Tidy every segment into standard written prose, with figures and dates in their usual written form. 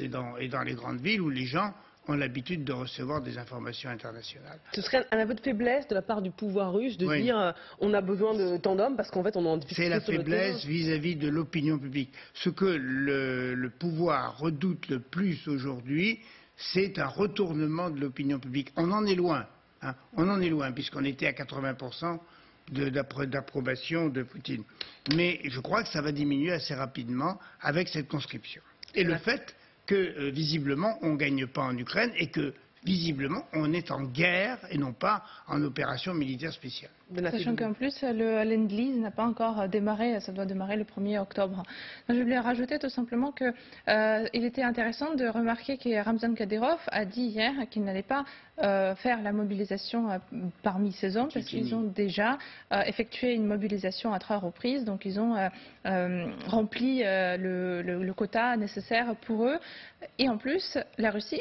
et dans les grandes villes où les gens ont l'habitude de recevoir des informations internationales. Ce serait un aveu de faiblesse de la part du pouvoir russe de dire on a besoin de tant d'hommes parce qu'en fait on est en difficulté. C'est la sur le faiblesse terrain. vis-à-vis de l'opinion publique. Ce que le pouvoir redoute le plus aujourd'hui, c'est un retournement de l'opinion publique. On en est loin, hein, on en est loin, puisqu'on était à 80% d'approbation de Poutine. Mais je crois que ça va diminuer assez rapidement avec cette conscription. Et le fait que, visiblement, on ne gagne pas en Ukraine et que, visiblement, on est en guerre et non pas en opération militaire spéciale. Sachant qu'en plus, le Lend-Lease n'a pas encore démarré, ça doit démarrer le 1er octobre. Je voulais rajouter tout simplement qu'il était intéressant de remarquer que Ramzan Kadyrov a dit hier qu'il n'allait pas faire la mobilisation parmi ces hommes parce qu'ils ont déjà effectué une mobilisation à 3 reprises, donc ils ont rempli le quota nécessaire pour eux. Et en plus, la Russie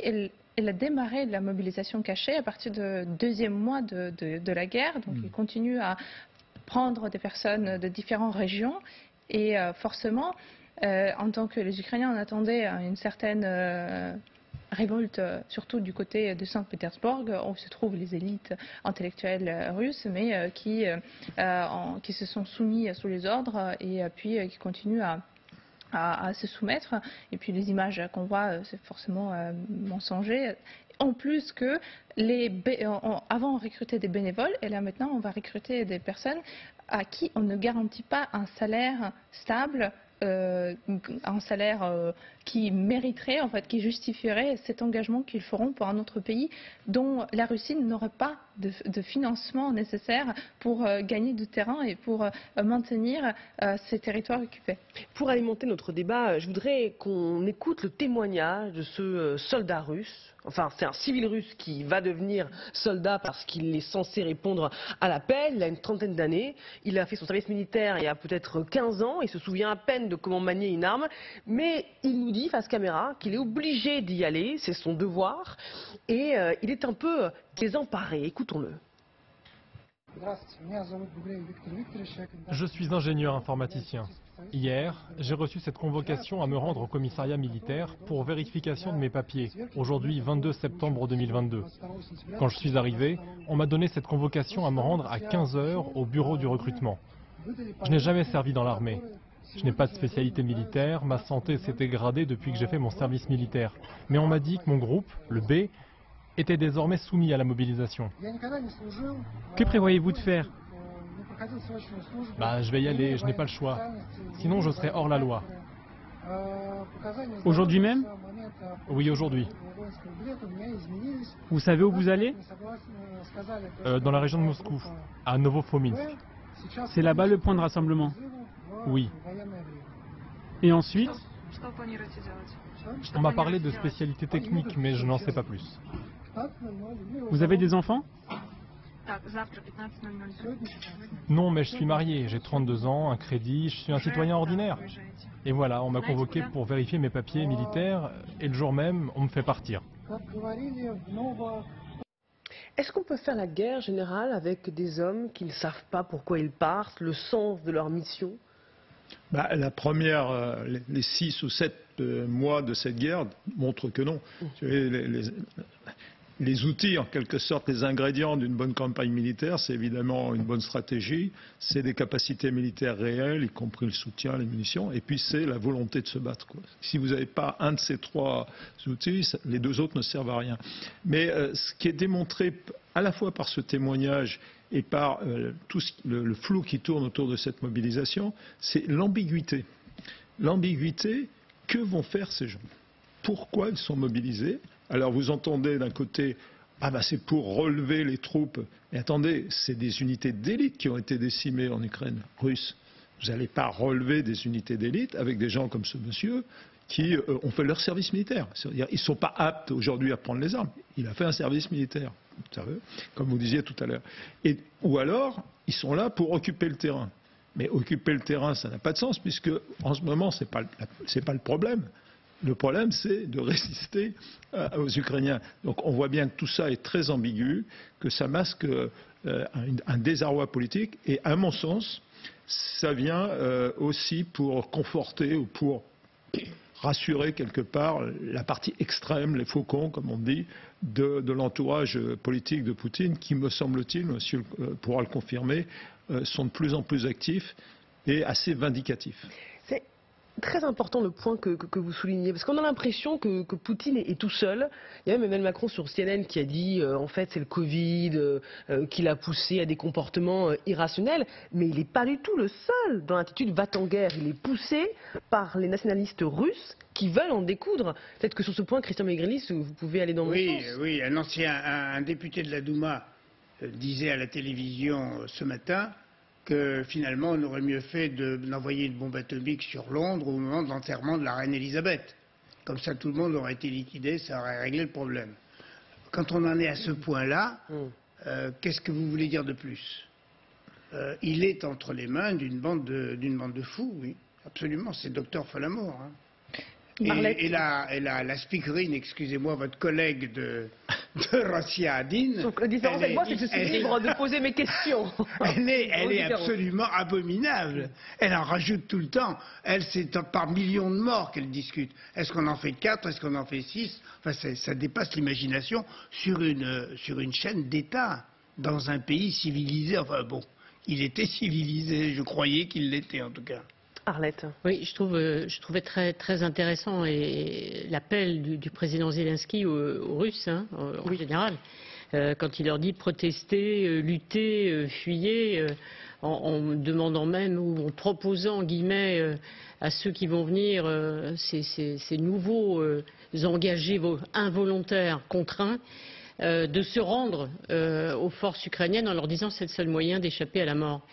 elle a démarré la mobilisation cachée à partir du deuxième mois de la guerre. Donc, il continue à prendre des personnes de différentes régions. Et forcément, en tant que les Ukrainiens, on attendait une certaine révolte, surtout du côté de Saint-Pétersbourg, où se trouvent les élites intellectuelles russes, mais qui se sont soumis sous les ordres et puis qui continuent à se soumettre. Et puis les images qu'on voit, c'est forcément mensonger. En plus que avant on recrutait des bénévoles et là maintenant on va recruter des personnes à qui on ne garantit pas un salaire stable, un salaire qui mériterait, en fait, qui justifierait cet engagement qu'ils feront pour un autre pays dont la Russie n'aurait pas de financement nécessaire pour gagner du terrain et pour maintenir ces territoires occupés. Pour alimenter notre débat, je voudrais qu'on écoute le témoignage de ce soldat russe. Enfin, c'est un civil russe qui va devenir soldat parce qu'il est censé répondre à l'appel. Il a une trentaine d'années. Il a fait son service militaire il y a peut-être 15 ans. Il se souvient à peine de comment manier une arme. Mais il nous dit face caméra qu'il est obligé d'y aller. C'est son devoir. Et il est un peu désemparé. Écoutons-le. Je suis ingénieur informaticien. Hier, j'ai reçu cette convocation à me rendre au commissariat militaire pour vérification de mes papiers, aujourd'hui 22 septembre 2022. Quand je suis arrivé, on m'a donné cette convocation à me rendre à 15 heures au bureau du recrutement. Je n'ai jamais servi dans l'armée. Je n'ai pas de spécialité militaire, ma santé s'est dégradée depuis que j'ai fait mon service militaire. Mais on m'a dit que mon groupe, le B, était désormais soumis à la mobilisation. Que prévoyez-vous de faire ? Je vais y aller, je n'ai pas le choix. Sinon, je serai hors la loi. Aujourd'hui même ? Oui, aujourd'hui. Vous savez où vous allez ? Dans la région de Moscou, à Novofominsk. C'est là-bas le point de rassemblement. Oui. Et ensuite ? On m'a parlé de spécialités techniques, mais je n'en sais pas plus. Vous avez des enfants ? Non, mais je suis marié, j'ai 32 ans, un crédit, je suis un citoyen ordinaire. Et voilà, on m'a convoqué pour vérifier mes papiers militaires, et le jour même, on me fait partir. Est-ce qu'on peut faire la guerre générale avec des hommes qui ne savent pas pourquoi ils partent, le sens de leur mission ? La première, les 6 ou 7 mois de cette guerre montrent que non. Les outils, en quelque sorte, les ingrédients d'une bonne campagne militaire, c'est évidemment une bonne stratégie, c'est des capacités militaires réelles, y compris le soutien, les munitions, et puis c'est la volonté de se battre, quoi. Si vous n'avez pas un de ces 3 outils, les 2 autres ne servent à rien. Mais ce qui est démontré à la fois par ce témoignage et par tout le flou qui tourne autour de cette mobilisation, c'est l'ambiguïté. L'ambiguïté, que vont faire ces gens ? Pourquoi ils sont mobilisés ? Alors vous entendez d'un côté, c'est pour relever les troupes. Mais attendez, c'est des unités d'élite qui ont été décimées en Ukraine russe. Vous n'allez pas relever des unités d'élite avec des gens comme ce monsieur qui ont fait leur service militaire. C'est-à-dire, ils ne sont pas aptes aujourd'hui à prendre les armes. Il a fait un service militaire, vous savez, comme vous disiez tout à l'heure. Ou alors, ils sont là pour occuper le terrain. Mais occuper le terrain, ça n'a pas de sens, puisque en ce moment, ce n'est pas le problème. Le problème, c'est de résister aux Ukrainiens. Donc on voit bien que tout ça est très ambigu, que ça masque un désarroi politique. Et à mon sens, ça vient aussi pour conforter ou pour rassurer quelque part la partie extrême, les faucons, comme on dit, de l'entourage politique de Poutine, qui, me semble-t-il, monsieur pourra le confirmer, sont de plus en plus actifs et assez vindicatifs. C'est très important le point que vous soulignez, parce qu'on a l'impression que Poutine est tout seul. Il y a même Emmanuel Macron sur CNN qui a dit en fait c'est le Covid qui l'a poussé à des comportements irrationnels, mais il n'est pas du tout le seul dans l'attitude va-t-en-guerre. Il est poussé par les nationalistes russes qui veulent en découdre. Peut-être que sur ce point, Christian Maegrelis, vous pouvez aller dans mon sens. Oui, un député de la Douma disait à la télévision ce matin que finalement on aurait mieux fait d'envoyer une bombe atomique sur Londres au moment de l'enterrement de la reine Elisabeth. Comme ça tout le monde aurait été liquidé, ça aurait réglé le problème. Quand on en est à ce point-là, qu'est-ce que vous voulez dire de plus? Il est entre les mains d'une bande de fous, oui, absolument, c'est Docteur Folamour. Hein. Et la speakerine, excusez-moi, votre collègue de Rassia Adine. Donc la différence avec moi, c'est que je suis libre de poser mes questions. Elle est absolument abominable. Elle en rajoute tout le temps. Elle, c'est par millions de morts qu'elle discute. Est-ce qu'on en fait 4? Est-ce qu'on en fait 6? Enfin, ça dépasse l'imagination sur une chaîne d'État, dans un pays civilisé. Enfin bon, il était civilisé, je croyais qu'il l'était en tout cas. Arlette. Oui, je trouvais très, très intéressant l'appel du président Zelensky aux Russes, hein, en général, quand il leur dit protester, lutter, fuyez, en demandant même ou en proposant, en guillemets, à ceux qui vont venir, ces nouveaux engagés involontaires, contraints, de se rendre aux forces ukrainiennes en leur disant c'est le seul moyen d'échapper à la mort.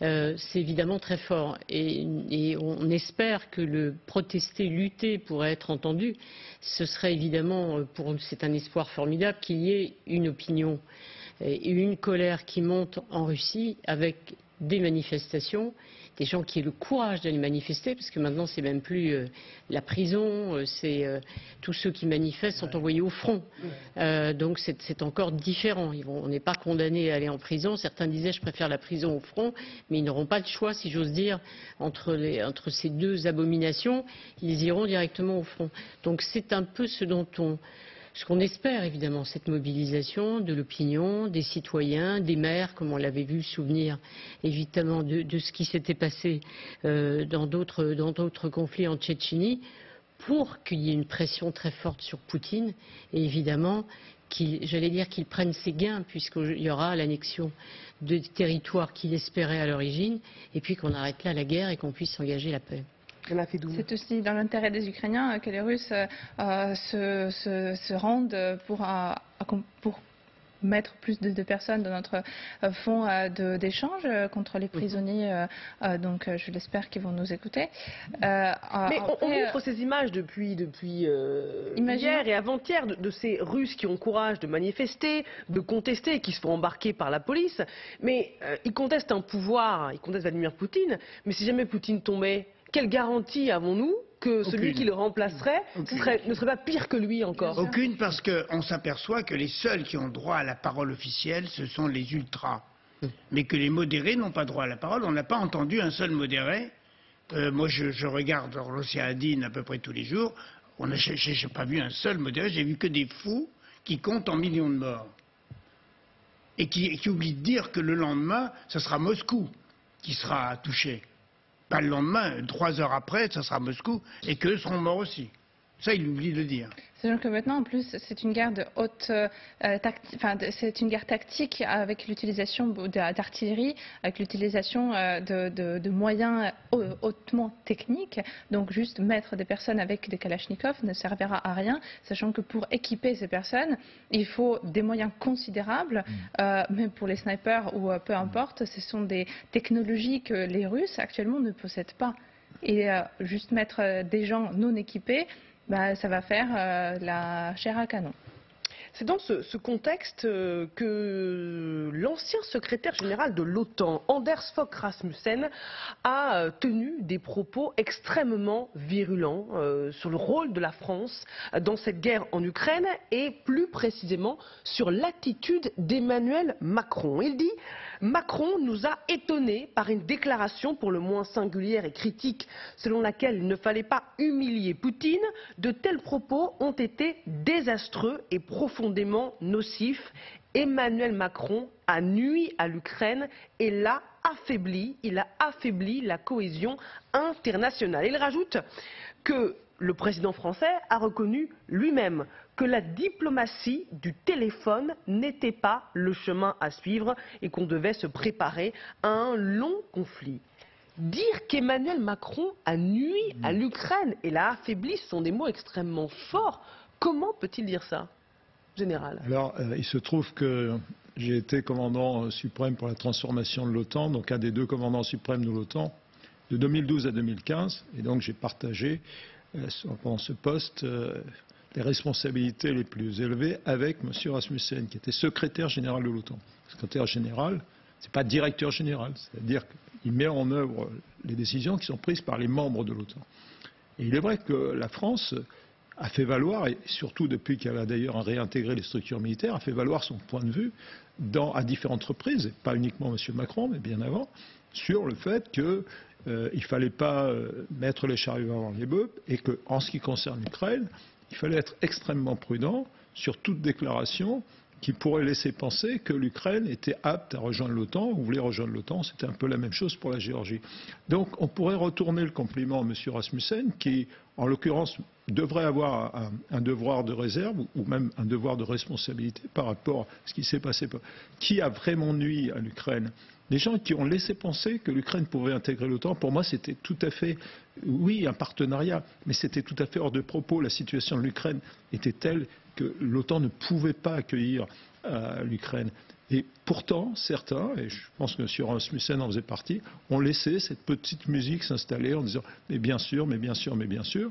C'est évidemment très fort et on espère que le protester, lutter pourrait être entendu. Ce serait évidemment, c'est un espoir formidable qu'il y ait une opinion et une colère qui monte en Russie avec des manifestations, des gens qui aient le courage d'aller manifester, parce que maintenant c'est même plus la prison, tous ceux qui manifestent sont envoyés au front. Donc c'est encore différent. On n'est pas condamné à aller en prison. Certains disaient je préfère la prison au front, mais ils n'auront pas le choix, si j'ose dire, entre ces deux abominations. Ils iront directement au front. Donc c'est un peu ce qu'on espère évidemment, cette mobilisation de l'opinion, des citoyens, des maires, comme on l'avait vu, souvenir évidemment de ce qui s'était passé dans d'autres conflits en Tchétchénie, pour qu'il y ait une pression très forte sur Poutine et évidemment qu'il prenne ses gains puisqu'il y aura l'annexion de territoires qu'il espérait à l'origine et puis qu'on arrête là la guerre et qu'on puisse engager la paix. C'est aussi dans l'intérêt des Ukrainiens que les Russes se rendent pour mettre plus de personnes dans notre fonds d'échange contre les prisonniers. Donc je l'espère qu'ils vont nous écouter. Mais on montre ces images depuis hier et avant-hier de ces Russes qui ont courage de manifester, de contester et qui se font embarquer par la police. Mais ils contestent un pouvoir, ils contestent Vladimir Poutine. Mais si jamais Poutine tombait, quelle garantie avons-nous que celui qui le remplacerait ne serait pas pire que lui encore? Aucune, parce qu'on s'aperçoit que les seuls qui ont droit à la parole officielle, ce sont les ultras. Mais que les modérés n'ont pas droit à la parole. On n'a pas entendu un seul modéré. Moi, je regarde Rassia Adine à peu près tous les jours. Je n'ai pas vu un seul modéré. J'ai vu que des fous qui comptent en millions de morts. Et qui oublient de dire que le lendemain, ce sera Moscou qui sera touché. Pas le lendemain, 3 heures après, ça sera Moscou, et qu'eux seront morts aussi. Ça, il oublie de le dire. C'est que maintenant, en plus, c'est une guerre c'est une guerre tactique avec l'utilisation d'artillerie, avec l'utilisation de moyens hautement techniques. Donc, juste mettre des personnes avec des kalachnikovs ne servira à rien, sachant que pour équiper ces personnes, il faut des moyens considérables, même pour les snipers ou peu importe. Ce sont des technologies que les Russes actuellement ne possèdent pas. Et juste mettre des gens non équipés, ça va faire la chair à canon. C'est dans ce contexte que l'ancien secrétaire général de l'OTAN, Anders Fogh Rasmussen, a tenu des propos extrêmement virulents sur le rôle de la France dans cette guerre en Ukraine et plus précisément sur l'attitude d'Emmanuel Macron. Il dit « Macron nous a étonnés par une déclaration pour le moins singulière et critique selon laquelle il ne fallait pas humilier Poutine. De tels propos ont été désastreux et profondément nocifs. Emmanuel Macron a nui à l'Ukraine et l'a affaibli. Il a affaibli la cohésion internationale. » Il rajoute que le président français a reconnu lui-même que la diplomatie du téléphone n'était pas le chemin à suivre et qu'on devait se préparer à un long conflit. Dire qu'Emmanuel Macron a nui à l'Ukraine et l'a affaibli, ce sont des mots extrêmement forts. Comment peut-il dire ça, général? Alors, il se trouve que j'ai été commandant suprême pour la transformation de l'OTAN, donc un des deux commandants suprêmes de l'OTAN, de 2012 à 2015, et donc j'ai partagé pendant ce poste les responsabilités les plus élevées avec M. Rasmussen, qui était secrétaire général de l'OTAN. Secrétaire général, ce n'est pas directeur général, c'est-à-dire qu'il met en œuvre les décisions qui sont prises par les membres de l'OTAN. Et il est vrai que la France a fait valoir, et surtout depuis qu'elle a d'ailleurs réintégré les structures militaires, a fait valoir son point de vue à différentes reprises, et pas uniquement M. Macron, mais bien avant, sur le fait qu'il ne fallait pas mettre les charrues avant les bœufs, et qu'en ce qui concerne l'Ukraine, il fallait être extrêmement prudent sur toute déclaration qui pourrait laisser penser que l'Ukraine était apte à rejoindre l'OTAN ou voulait rejoindre l'OTAN. C'était un peu la même chose pour la Géorgie. Donc on pourrait retourner le compliment à M. Rasmussen qui, en l'occurrence, devrait avoir un devoir de réserve ou même un devoir de responsabilité par rapport à ce qui s'est passé. Qui a vraiment nui à l'Ukraine? Les gens qui ont laissé penser que l'Ukraine pouvait intégrer l'OTAN, pour moi, c'était tout à fait, oui, un partenariat, mais c'était tout à fait hors de propos. La situation de l'Ukraine était telle que l'OTAN ne pouvait pas accueillir l'Ukraine. Et pourtant, certains, et je pense que M. Rasmussen en faisait partie, ont laissé cette petite musique s'installer en disant « mais bien sûr, mais bien sûr, mais bien sûr ».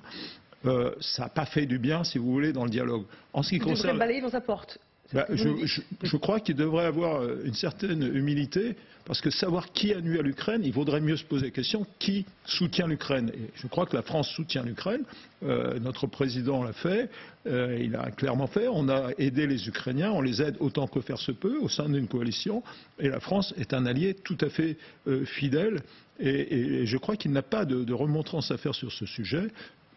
Ça n'a pas fait du bien, si vous voulez, dans le dialogue. En ce qui concerne... Il devrait balayer dans sa porte. Je crois qu'il devrait avoir une certaine humilité, parce que savoir qui a nui à l'Ukraine, il vaudrait mieux se poser la question qui soutient l'Ukraine. Et je crois que la France soutient l'Ukraine. Notre président l'a fait, il a clairement fait. On a aidé les Ukrainiens, on les aide autant que faire se peut au sein d'une coalition. Et la France est un allié tout à fait fidèle. Et je crois qu'il n'a pas de remontrance à faire sur ce sujet.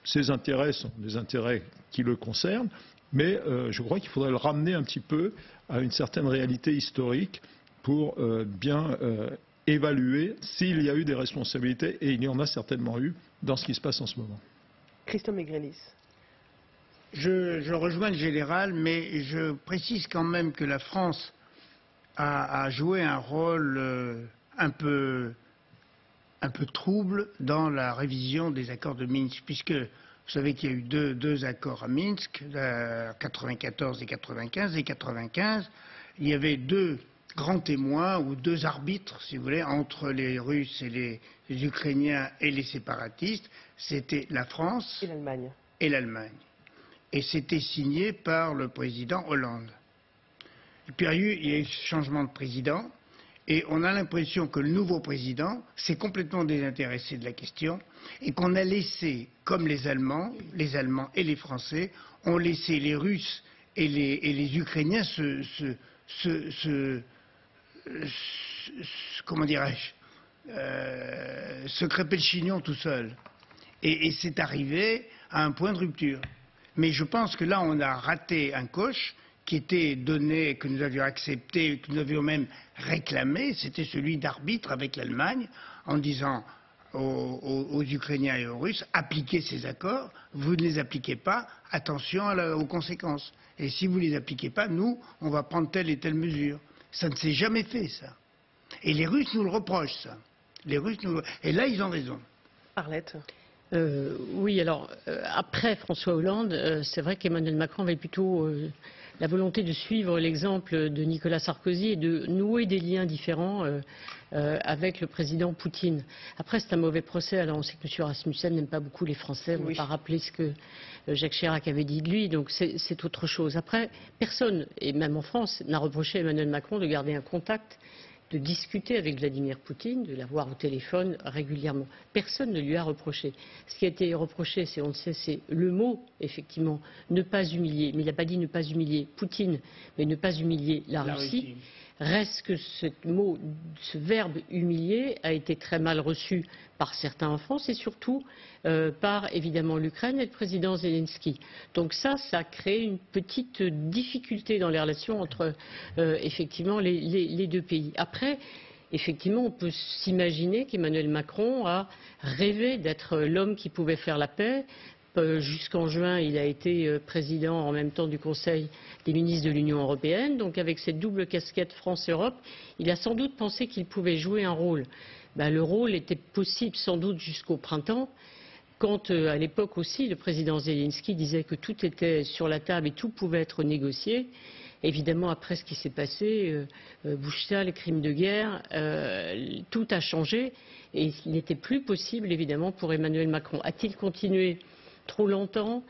Ses intérêts sont des intérêts qui le concernent. Mais je crois qu'il faudrait le ramener un petit peu à une certaine réalité historique pour bien évaluer s'il y a eu des responsabilités, et il y en a certainement eu, dans ce qui se passe en ce moment. Christophe Maigrelis. Je rejoins le général, mais je précise quand même que la France a joué un rôle un peu trouble dans la révision des accords de Minsk, puisque vous savez qu'il y a eu deux accords à Minsk, 94 et 95. Et 95, il y avait deux grands témoins ou deux arbitres, si vous voulez, entre les Russes et les Ukrainiens et les séparatistes. C'était la France et l'Allemagne. Et c'était signé par le président Hollande. Et puis il y a eu ce changement de président. Et on a l'impression que le nouveau président s'est complètement désintéressé de la question et qu'on a laissé, comme les Allemands et les Français, ont laissé les Russes et les Ukrainiens comment dirais-je, se crêper le chignon tout seul. Et c'est arrivé à un point de rupture. Mais je pense que là, on a raté un coche qui était donné, que nous avions accepté, que nous avions même réclamé, c'était celui d'arbitre avec l'Allemagne, en disant aux Ukrainiens et aux Russes, appliquez ces accords, vous ne les appliquez pas, attention aux conséquences. Et si vous ne les appliquez pas, nous, on va prendre telle et telle mesure. Ça ne s'est jamais fait, ça. Et les Russes nous le reprochent, ça. Et là, ils ont raison. Arlette. Oui, alors après François Hollande, c'est vrai qu'Emmanuel Macron avait plutôt la volonté de suivre l'exemple de Nicolas Sarkozy et de nouer des liens différents avec le président Poutine. Après, c'est un mauvais procès. Alors, on sait que M. Rasmussen n'aime pas beaucoup les Français. On ne va pas rappeler ce que Jacques Chirac avait dit de lui, donc c'est autre chose. Après, personne, et même en France, n'a reproché à Emmanuel Macron de garder un contact, de discuter avec Vladimir Poutine, de l'avoir au téléphone régulièrement. Personne ne lui a reproché. Ce qui a été reproché, on le sait, c'est le mot, effectivement, ne pas humilier. Mais il n'a pas dit ne pas humilier Poutine, mais ne pas humilier la Russie. Reste que ce mot, ce verbe humilier a été très mal reçu par certains en France et surtout par évidemment l'Ukraine et le président Zelensky. Donc ça a créé une petite difficulté dans les relations entre effectivement les deux pays. Après, effectivement, on peut s'imaginer qu'Emmanuel Macron a rêvé d'être l'homme qui pouvait faire la paix. Jusqu'en juin, il a été président en même temps du Conseil des ministres de l'Union européenne. Donc avec cette double casquette France-Europe, il a sans doute pensé qu'il pouvait jouer un rôle. Le rôle était possible sans doute jusqu'au printemps, quand à l'époque aussi le président Zelensky disait que tout était sur la table et tout pouvait être négocié. Évidemment, après ce qui s'est passé, Bouchta, les crimes de guerre, tout a changé et il n'était plus possible évidemment pour Emmanuel Macron. A-t-il continué trop longtemps?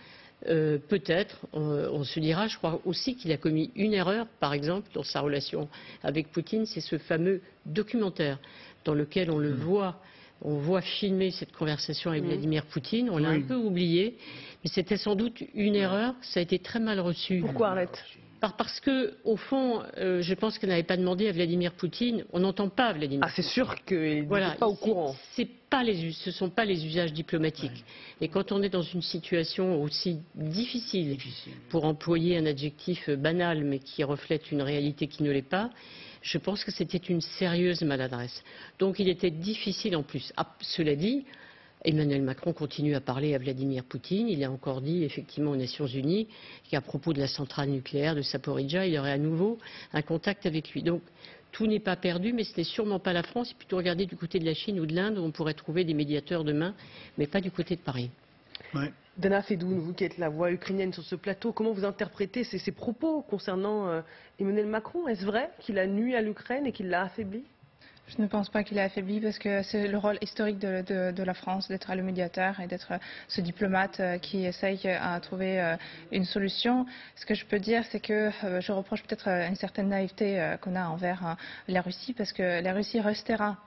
Peut-être, on se dira. Je crois aussi qu'il a commis une erreur, par exemple, dans sa relation avec Poutine, c'est ce fameux documentaire dans lequel on le voit, on voit filmer cette conversation avec Vladimir Poutine. On l'a un peu oublié, mais c'était sans doute une erreur. Ça a été très mal reçu. Pourquoi, Arlette? Parce que, au fond, je pense qu'elle n'avait pas demandé à Vladimir Poutine. On n'entend pas Vladimir Poutine. C'est sûr qu'il n'est pas au courant. Ce ne sont pas les usages diplomatiques. Et quand on est dans une situation aussi difficile, pour employer un adjectif banal, mais qui reflète une réalité qui ne l'est pas, je pense que c'était une sérieuse maladresse. Donc il était difficile en plus. Cela dit, Emmanuel Macron continue à parler à Vladimir Poutine. Il a encore dit effectivement aux Nations Unies qu'à propos de la centrale nucléaire de Zaporijia, il y aurait à nouveau un contact avec lui. Donc tout n'est pas perdu, mais ce n'est sûrement pas la France. Il faut plutôt regarder du côté de la Chine ou de l'Inde où on pourrait trouver des médiateurs demain, mais pas du côté de Paris. Dana Fedoun, vous qui êtes la voix ukrainienne sur ce plateau, comment vous interprétez ces propos concernant Emmanuel Macron? Est-ce vrai qu'il a nui à l'Ukraine et qu'il l'a affaibli? Je ne pense pas qu'il a affaibli parce que c'est le rôle historique de la France d'être le médiateur et d'être ce diplomate qui essaye à trouver une solution. Ce que je peux dire, c'est que je reproche peut-être une certaine naïveté qu'on a envers la Russie parce que la Russie restera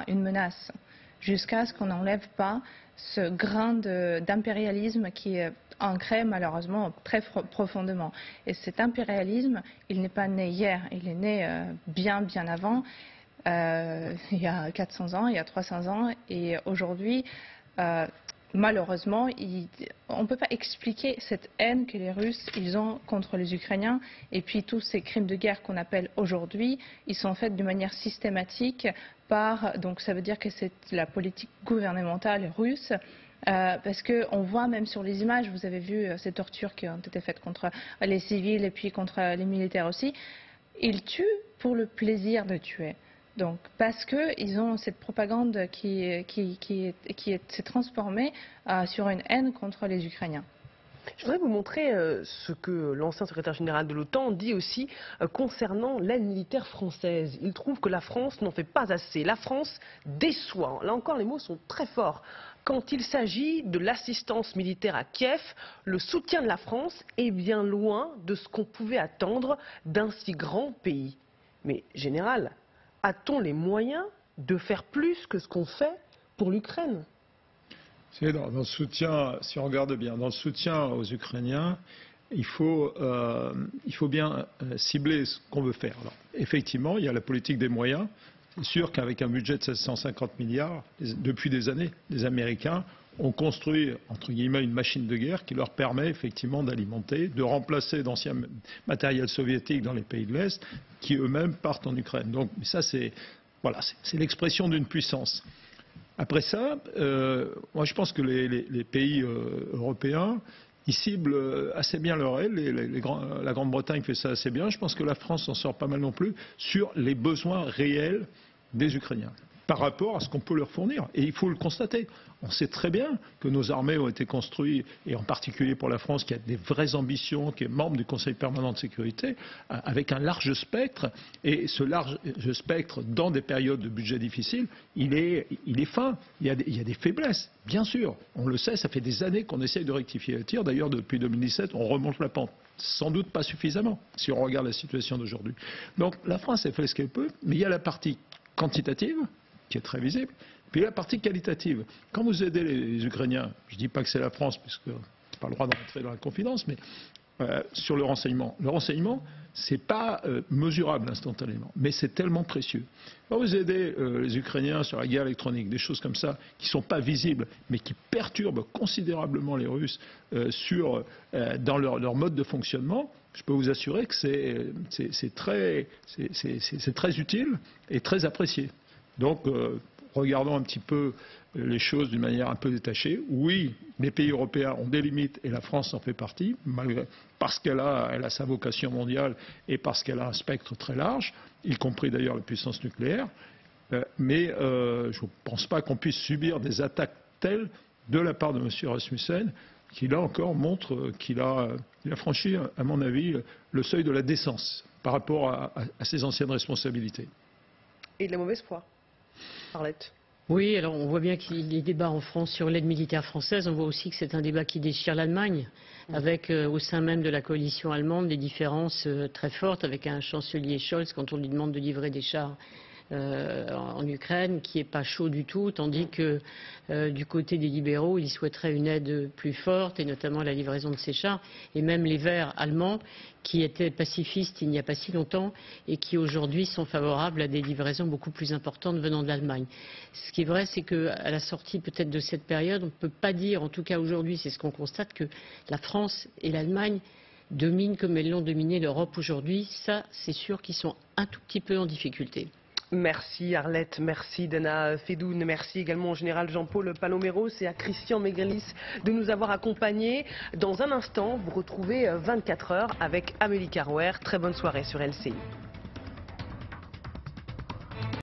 une menace jusqu'à ce qu'on n'enlève pas ce grain d'impérialisme qui est ancré malheureusement très profondément. Et cet impérialisme, il n'est pas né hier, il est né bien avant. Il y a 400 ans, il y a 300 ans, et aujourd'hui, malheureusement, on ne peut pas expliquer cette haine que les Russes ils ont contre les Ukrainiens, et puis tous ces crimes de guerre qu'on appelle aujourd'hui, ils sont faits de manière systématique donc ça veut dire que c'est la politique gouvernementale russe. Parce qu'on voit même sur les images, vous avez vu ces tortures qui ont été faites contre les civils et puis contre les militaires aussi, ils tuent pour le plaisir de tuer. Donc, parce qu'ils ont cette propagande qui s'est transformée sur une haine contre les Ukrainiens. Je voudrais vous montrer ce que l'ancien secrétaire général de l'OTAN dit aussi concernant l'aide militaire française. Il trouve que la France n'en fait pas assez. La France déçoit. Là encore, les mots sont très forts. Quand il s'agit de l'assistance militaire à Kiev, le soutien de la France est bien loin de ce qu'on pouvait attendre d'un si grand pays. Mais, général, a-t-on les moyens de faire plus que ce qu'on fait pour l'Ukraine? Dans le soutien, si on regarde bien, dans le soutien aux Ukrainiens, il faut bien cibler ce qu'on veut faire. Alors, effectivement, il y a la politique des moyens. C'est sûr qu'avec un budget de 750 milliards, depuis des années, les Américains ont construit, entre guillemets, une machine de guerre qui leur permet effectivement d'alimenter, de remplacer d'anciens matériels soviétiques dans les pays de l'Est, qui eux-mêmes partent en Ukraine. Donc ça, c'est l'expression d'une puissance. Après ça, moi je pense que les pays européens, ils ciblent assez bien leur aide. La Grande-Bretagne fait ça assez bien. Je pense que la France s'en sort pas mal non plus sur les besoins réels des Ukrainiens. par rapport à ce qu'on peut leur fournir. Et il faut le constater. On sait très bien que nos armées ont été construites, et en particulier pour la France, qui a des vraies ambitions, qui est membre du Conseil permanent de sécurité, avec un large spectre. Et ce large spectre, dans des périodes de budget difficiles, il est fin. Il y a des faiblesses, bien sûr. On le sait, ça fait des années qu'on essaye de rectifier le tir. D'ailleurs, depuis 2017, on remonte la pente. Sans doute pas suffisamment, si on regarde la situation d'aujourd'hui. Donc la France a fait ce qu'elle peut, mais il y a la partie quantitative, qui est très visible, puis la partie qualitative. Quand vous aidez les Ukrainiens, je ne dis pas que c'est la France, puisque je n'ai pas le droit d'entrer dans la confidence, mais sur le renseignement, ce n'est pas mesurable instantanément, mais c'est tellement précieux. Quand vous aidez les Ukrainiens sur la guerre électronique, des choses comme ça, qui ne sont pas visibles, mais qui perturbent considérablement les Russes dans leur mode de fonctionnement, je peux vous assurer que c'est très utile et très apprécié. Donc, regardons un petit peu les choses d'une manière un peu détachée. Oui, les pays européens ont des limites et la France en fait partie, parce qu'elle a sa vocation mondiale et parce qu'elle a un spectre très large, y compris d'ailleurs la puissance nucléaire. Mais je ne pense pas qu'on puisse subir des attaques telles de la part de M. Rasmussen, qui là encore montre qu'il a franchi, à mon avis, le seuil de la décence par rapport à ses anciennes responsabilités. Et de la mauvaise foi. Arlette. Oui, alors on voit bien qu'il y a des débats en France sur l'aide militaire française. On voit aussi que c'est un débat qui déchire l'Allemagne, avec au sein même de la coalition allemande des différences très fortes, avec un chancelier Scholz, quand on lui demande de livrer des chars en Ukraine, qui n'est pas chaud du tout, tandis que du côté des libéraux, ils souhaiteraient une aide plus forte, et notamment la livraison de ces chars, et même les Verts allemands, qui étaient pacifistes il n'y a pas si longtemps, et qui aujourd'hui sont favorables à des livraisons beaucoup plus importantes venant de l'Allemagne. Ce qui est vrai, c'est qu'à la sortie peut-être de cette période, on ne peut pas dire, en tout cas aujourd'hui, c'est ce qu'on constate, que la France et l'Allemagne dominent comme elles l'ont dominé l'Europe aujourd'hui. Ça, c'est sûr qu'ils sont un tout petit peu en difficulté. Merci Arlette, merci Dana Fedoun, merci également au général Jean-Paul Paloméros et à Christian Megrelis de nous avoir accompagnés. Dans un instant, vous retrouvez 24 heures avec Amélie Carouer. Très bonne soirée sur LCI.